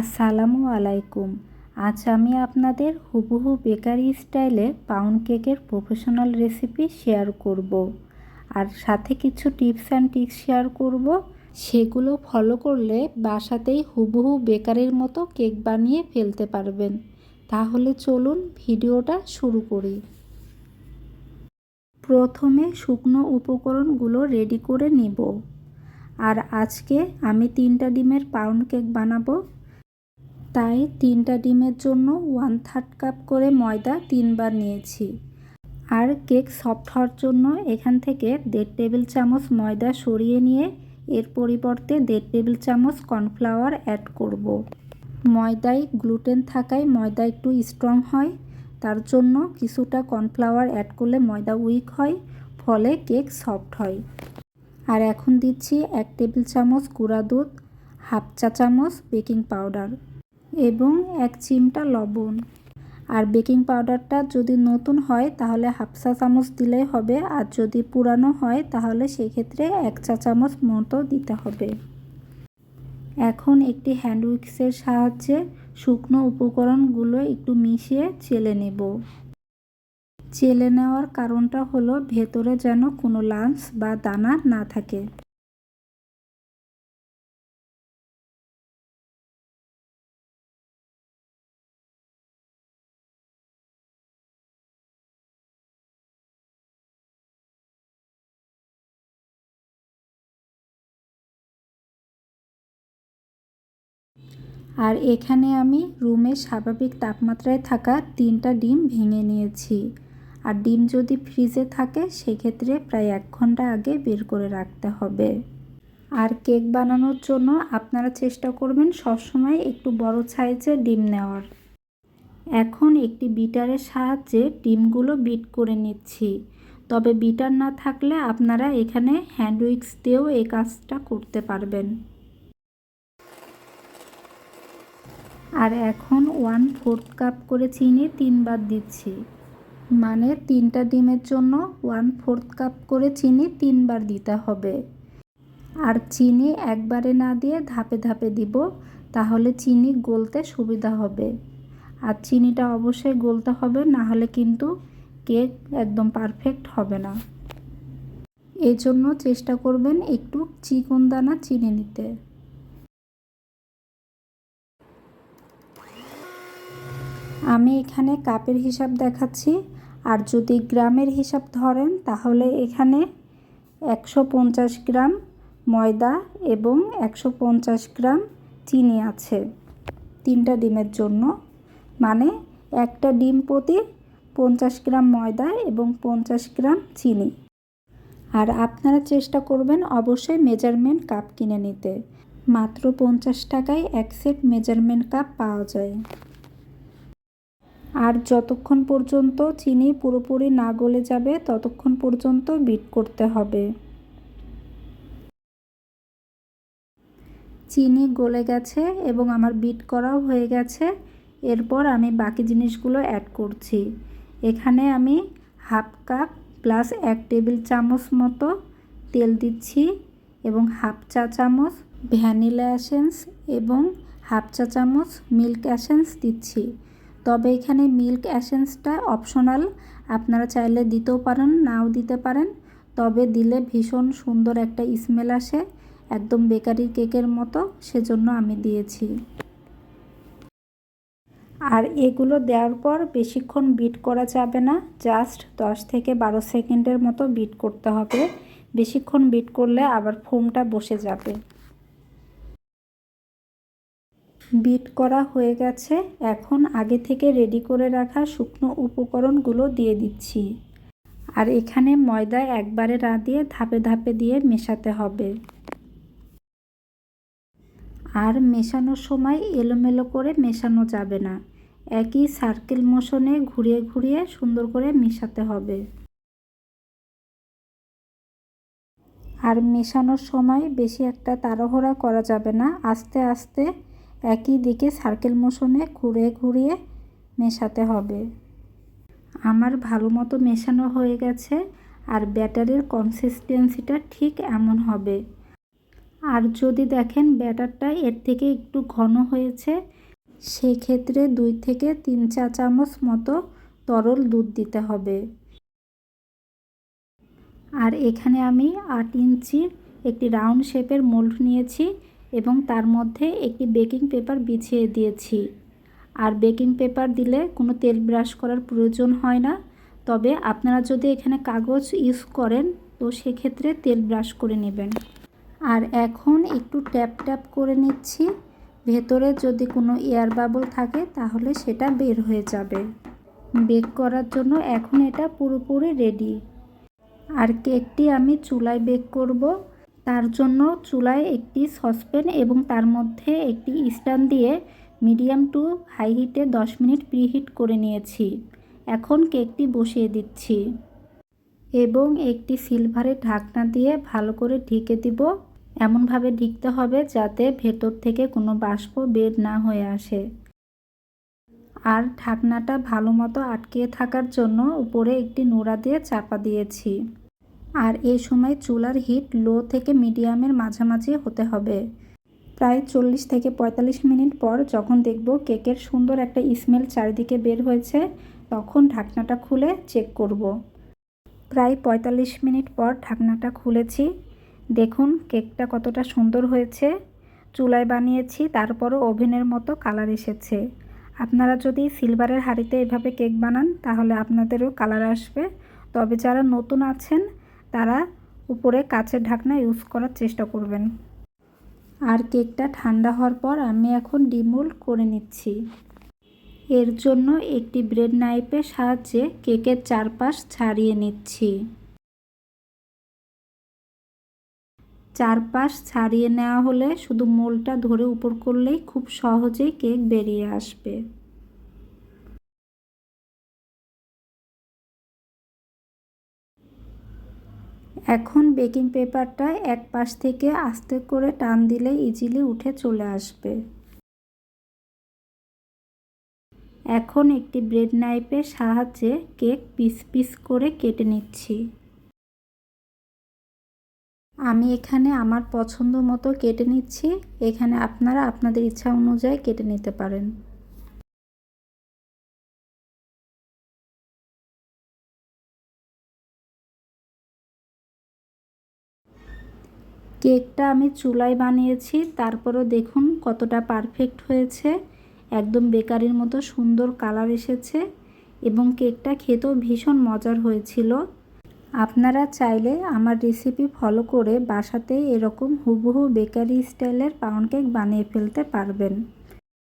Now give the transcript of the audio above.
আসসালামু আলাইকুম। আজ আমি আপনাদের হুবহু বেকারি স্টাইলে পাউন্ড কেকের প্রফেশনাল রেসিপি শেয়ার করব, আর সাথে কিছু টিপস অ্যান্ড ট্রিক্স শেয়ার করব। সেগুলো ফলো করলে বাসাতেই হুবহু বেকারির মতো কেক বানিয়ে ফেলতে পারবেন। তাহলে চলুন ভিডিওটা শুরু করি। প্রথমে শুকনো উপকরণগুলো রেডি করে নিব। আর আজকে আমি 3টা ডিমের পাউন্ড কেক বানাবো, তাই 3টা ডিমের জন্য 1/3 কাপ করে ময়দা 3বার নিয়েছি। আর কেক সফট হওয়ার জন্য এখান থেকে 1.5 টেবিল চামচ ময়দা সরিয়ে নিয়ে এর পরিবর্তে 1.5 টেবিল চামচ কর্নফ্লাওয়ার অ্যাড করব। ময়দায় গ্লুটেন থাকায় ময়দা একটু স্ট্রং হয়, তার জন্য কিছুটা কর্নফ্লাওয়ার অ্যাড করলে ময়দা উইক হয়, ফলে কেক সফট হয়। আর এখন দিচ্ছি 1 টেবিল চামচ গুঁড়া দুধ, হাফ চা চামচ বেকিং পাউডার এবং 1 চিমটা লবণ। আর বেকিং পাউডারটা যদি নতুন হয় তাহলে হাফ চা চামচ দিলেই হবে, আর যদি পুরানো হয় তাহলে সেক্ষেত্রে 1 চা চামচ মতো দিতে হবে। এখন একটি হ্যান্ড উইক্সের সাহায্যে শুকনো উপকরণগুলো একটু মিশিয়ে চেলে নেব। চেলে নেওয়ার কারণটা হলো ভেতরে যেন কোনো লাম্পস বা দানা না থাকে। আর এখানে আমি রুমের স্বাভাবিক তাপমাত্রায় থাকা 3টা ডিম ভেঙে নিয়েছি। আর ডিম যদি ফ্রিজে থাকে সেক্ষেত্রে প্রায় 1 ঘন্টা আগে বের করে রাখতে হবে। আর কেক বানানোর জন্য আপনারা চেষ্টা করবেন সবসময় একটু বড় সাইজের ডিম নেওয়ার। এখন একটি বিটারের সাহায্যে ডিমগুলো বিট করে নিচ্ছি, তবে বিটার না থাকলে আপনারা এখানে হ্যান্ড উইক্স দিয়েও এই কাজটা করতে পারবেন। আর এখন 1/4 কাপ করে চিনি 3বার দিচ্ছি, মানে 3টা ডিমের জন্য 1/4 কাপ করে চিনি 3বার দিতে হবে। আর চিনি একবারে না দিয়ে ধাপে ধাপে দিব, তাহলে চিনি গলতে সুবিধা হবে। আর চিনিটা অবশ্যই গলতে হবে, না হলে কিন্তু কেক একদম পারফেক্ট হবে না। এই জন্য চেষ্টা করবেন একটু চিকন দানা চিনি নিতে। আমি এখানে কাপের হিসাব দেখাচ্ছি, আর যদি গ্রামের হিসাব ধরেন তাহলে এখানে 150 গ্রাম ময়দা এবং 150 গ্রাম চিনি আছে 3টা ডিমের জন্য, মানে একটা ডিম প্রতি 50 গ্রাম ময়দা এবং 50 গ্রাম চিনি। আর আপনারা চেষ্টা করবেন অবশ্যই মেজারমেন্ট কাপ কিনে নিতে, মাত্র 50 টাকায় 1 সেট মেজারমেন্ট কাপ পাওয়া যায়। আর যতক্ষণ পর্যন্ত চিনি পুরোপুরি না গলে যাবে ততক্ষণ পর্যন্ত বিট করতে হবে। চিনি গলে গেছে এবং আমার বিট করাও হয়ে গেছে। এরপর আমি বাকি জিনিসগুলো অ্যাড করছি। এখানে আমি হাফ কাপ প্লাস 1 টেবিল চামচ মতো তেল দিচ্ছি এবং হাফ চা চামচ ভ্যানিলা এসেন্স এবং হাফ চা চামচ মিল্ক এসেন্স দিচ্ছি। তবে এখানে মিল্ক এসেন্সটা অপশনাল, আপনারা চাইলে দিতেও পারেন নাও দিতে পারেন, তবে দিলে ভীষণ সুন্দর একটা স্মেল আসে, একদম বেকারি কেকের মতো, সেজন্য আমি দিয়েছি। আর এগুলো দেওয়ার পর বেশিক্ষণ বিট করা যাবে না, জাস্ট 10 থেকে 12 সেকেন্ডের মতো বিট করতে হবে। বেশিক্ষণ বিট করলে আবার ফোমটা বসে যাবে। বিট করা হয়ে গেছে, এখন আগে থেকে রেডি করে রাখা শুকনো উপকরণগুলো দিয়ে দিচ্ছি। আর এখানে ময়দা একবারে না দিয়ে ধাপে ধাপে দিয়ে মেশাতে হবে। আর মেশানোর সময় এলোমেলো করে মেশানো যাবে না, একই সার্কেল মোশনে ঘুরিয়ে ঘুরিয়ে সুন্দর করে মেশাতে হবে। আর মেশানোর সময় বেশি একটা তাড়াহুড়া করা যাবে না, আস্তে আস্তে একই দিকে সার্কেল মোশনে ঘুরিয়ে ঘুরিয়ে মেশাতে হবে। আমার ভালো মতো মেশানো হয়ে গেছে, আর ব্যাটারের কনসিস্টেন্সিটা ঠিক এমন হবে। আর যদি দেখেন ব্যাটারটা এর থেকে একটু ঘন হয়েছে, সেক্ষেত্রে 2 থেকে 3 চা চামচ মতো তরল দুধ দিতে হবে। আর এখানে আমি 8 ইঞ্চির একটি রাউন্ড শেপের মোল্ড নিয়েছি এবং তার মধ্যে একটি বেকিং পেপার বিছিয়ে দিয়েছি। আর বেকিং পেপার দিলে কোনো তেল ব্রাশ করার প্রয়োজন হয় না, তবে আপনারা যদি এখানে কাগজ ইউজ করেন তো সেক্ষেত্রে তেল ব্রাশ করে নেবেন। আর এখন একটু ট্যাপ ট্যাপ করে নিচ্ছি, ভেতরে যদি কোনো এয়ার বাবল থাকে তাহলে সেটা বের হয়ে যাবে। বেক করার জন্য এখন এটা পুরোপুরি রেডি। আর কেকটি আমি চুলায় বেক করব। তার জন্য চুলায় একটি সসপ্যান এবং তার মধ্যে একটি স্ট্যান্ড দিয়ে মিডিয়াম টু হাই হিটে 10 মিনিট প্রিহিট করে নিয়েছি। এখন কেকটি বসিয়ে দিচ্ছি এবং একটি সিলভারের ঢাকনা দিয়ে ভালো করে ঢেকে দিব। এমনভাবে ঢেকতে হবে যাতে ভেতর থেকে কোনো বাষ্প বের না হয়ে আসে। আর ঢাকনাটা ভালো মতো আটকে থাকার জন্য উপরে একটি নোড়া দিয়ে চাপা দিয়েছি। আর এই সময় চুলার হিট লো থেকে মিডিয়ামের মাঝামাঝি হতে হবে। প্রায় 40 থেকে 45 মিনিট পর যখন দেখব কেকের সুন্দর একটা স্মেল চারিদিকে বের হয়েছে, তখন ঢাকনাটা খুলে চেক করব। প্রায় 45 মিনিট পর ঢাকনাটা খুলেছি। দেখুন কেকটা কতটা সুন্দর হয়েছে। চুলায় বানিয়েছি, তারপরও ওভেনের মতো কালার এসেছে। আপনারা যদি সিলভারের হাঁড়িতে এভাবে কেক বানান তাহলে আপনাদেরও কালার আসবে। তবে যারা নতুন আছেন তারা উপরে কাচের ঢাকনা ইউজ করার চেষ্টা করবেন। আর কেকটা ঠান্ডা হওয়ার পর আমি এখন ডিমোল্ড করে নিচ্ছি। এর জন্য একটি ব্রেড নাইফের সাহায্যে কেকের চারপাশ ছাড়িয়ে নিচ্ছি। চারপাশ ছাড়িয়ে নেওয়া হলে শুধু মোলটা ধরে উপর করলেই খুব সহজেই কেক বেরিয়ে আসবে। এখন বেকিং পেপারটা এক পাশ থেকে আস্তে করে টান দিলে ইজিলি উঠে চলে আসবে। এখন একটি ব্রেড নাইফের সাহায্যে কেক পিস পিস করে কেটে নিচ্ছি। আমি এখানে আমার পছন্দ মতো কেটে নিচ্ছি। এখানে আপনারা আপনাদের ইচ্ছা অনুযায়ী কেটে নিতে পারেন। কেকটা আমি চুলায় বানিয়েছি, তারপরও দেখুন কতটা পারফেক্ট হয়েছে। একদম বেকারির মতো সুন্দর কালার এসেছে এবং কেকটা খেতেও ভীষণ মজার হয়েছিল। আপনারা চাইলে আমার রেসিপি ফলো করে বাসাতেই এরকম হুবহু বেকারি স্টাইলের পাউন্ড কেক বানিয়ে ফেলতে পারবেন।